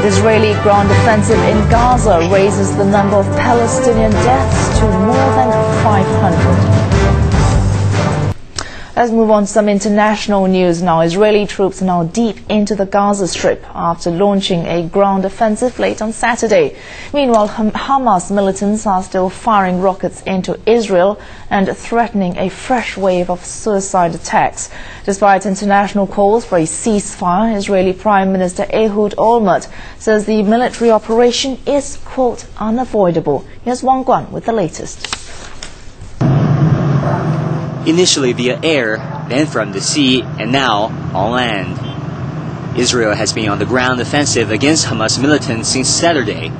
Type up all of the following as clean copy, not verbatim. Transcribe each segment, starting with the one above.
The Israeli ground offensive in Gaza raises the number of Palestinian deaths to more than 500. Let's move on to some international news now. Israeli troops are now deep into the Gaza Strip after launching a ground offensive late on Saturday. Meanwhile, Hamas militants are still firing rockets into Israel and threatening a fresh wave of suicide attacks. Despite international calls for a ceasefire, Israeli Prime Minister Ehud Olmert says the military operation is, quote, unavoidable. Here's Wang Guan with the latest. Initially via air, then from the sea, and now on land. Israel has been on the ground offensive against Hamas militants since Saturday.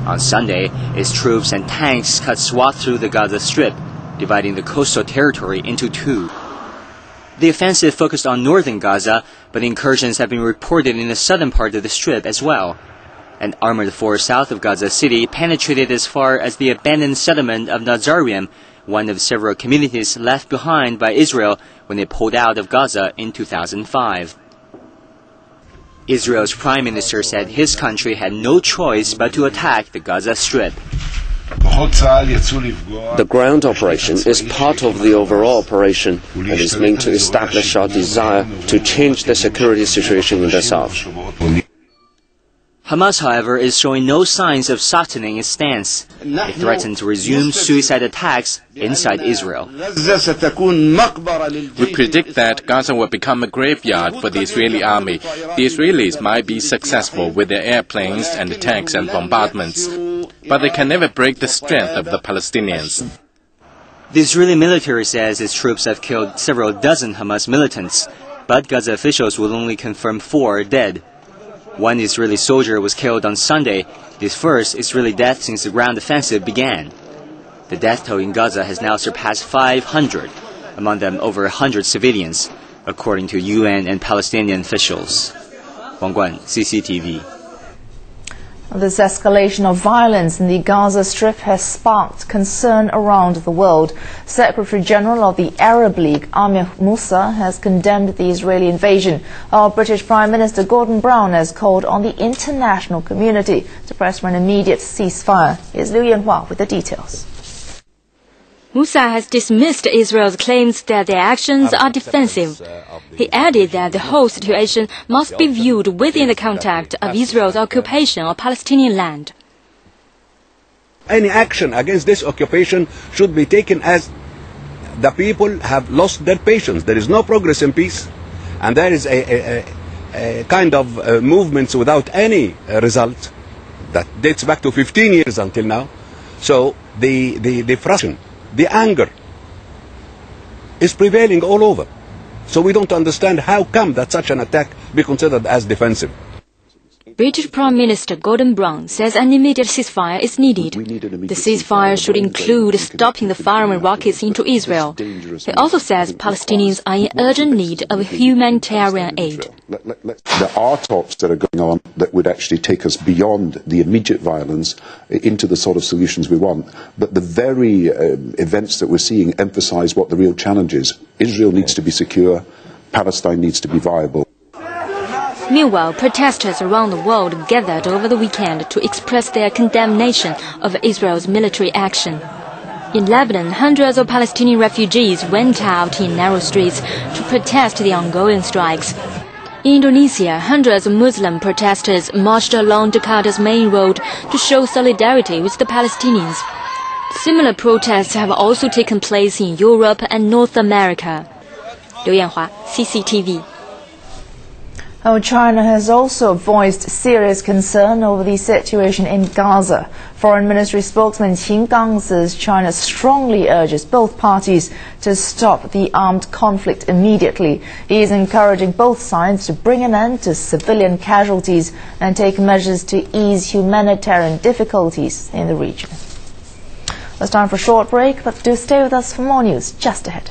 On Sunday, its troops and tanks cut swaths through the Gaza Strip, dividing the coastal territory into two. The offensive focused on northern Gaza, but incursions have been reported in the southern part of the Strip as well. An armored force south of Gaza City penetrated as far as the abandoned settlement of Nazarium, one of several communities left behind by Israel when it pulled out of Gaza in 2005. Israel's prime minister said his country had no choice but to attack the Gaza Strip. The ground operation is part of the overall operation and is meant to establish our desire to change the security situation in the south. Hamas, however, is showing no signs of softening its stance. It threatened to resume suicide attacks inside Israel. We predict that Gaza will become a graveyard for the Israeli army. The Israelis might be successful with their airplanes and tanks and bombardments, but they can never break the strength of the Palestinians. The Israeli military says its troops have killed several dozen Hamas militants, but Gaza officials will only confirm 4 dead. One Israeli soldier was killed on Sunday, his first Israeli death since the ground offensive began. The death toll in Gaza has now surpassed 500, among them over 100 civilians, according to UN and Palestinian officials. Wang Guan, CCTV. This escalation of violence in the Gaza Strip has sparked concern around the world. Secretary General of the Arab League, Amir Moussa, has condemned the Israeli invasion. Our British Prime Minister Gordon Brown has called on the international community to press for an immediate ceasefire. Here's Liu Yanhua with the details. Moussa has dismissed Israel's claims that their actions are defensive. He added that the whole situation must be viewed within the context of Israel's occupation of Palestinian land. Any action against this occupation should be taken as the people have lost their patience. There is no progress in peace, and there is a kind of movements without any result that dates back to 15 years until now. So the frustration, the anger is prevailing all over. So we don't understand how come that such an attack be considered as defensive. British Prime Minister Gordon Brown says an immediate ceasefire is needed. The ceasefire should include stopping the firing rockets into Israel. He also says Palestinians are in urgent need of humanitarian aid. There are talks that are going on that would actually take us beyond the immediate violence into the sort of solutions we want. But the very events that we're seeing emphasize what the real challenge is. Israel needs to be secure. Palestine needs to be viable. Meanwhile, protesters around the world gathered over the weekend to express their condemnation of Israel's military action. In Lebanon, hundreds of Palestinian refugees went out in narrow streets to protest the ongoing strikes. In Indonesia, hundreds of Muslim protesters marched along Jakarta's main road to show solidarity with the Palestinians. Similar protests have also taken place in Europe and North America. Liu Yanhua, CCTV. China has also voiced serious concern over the situation in Gaza. Foreign Ministry spokesman Qin Gang says China strongly urges both parties to stop the armed conflict immediately. He is encouraging both sides to bring an end to civilian casualties and take measures to ease humanitarian difficulties in the region. It's time for a short break, but do stay with us for more news just ahead.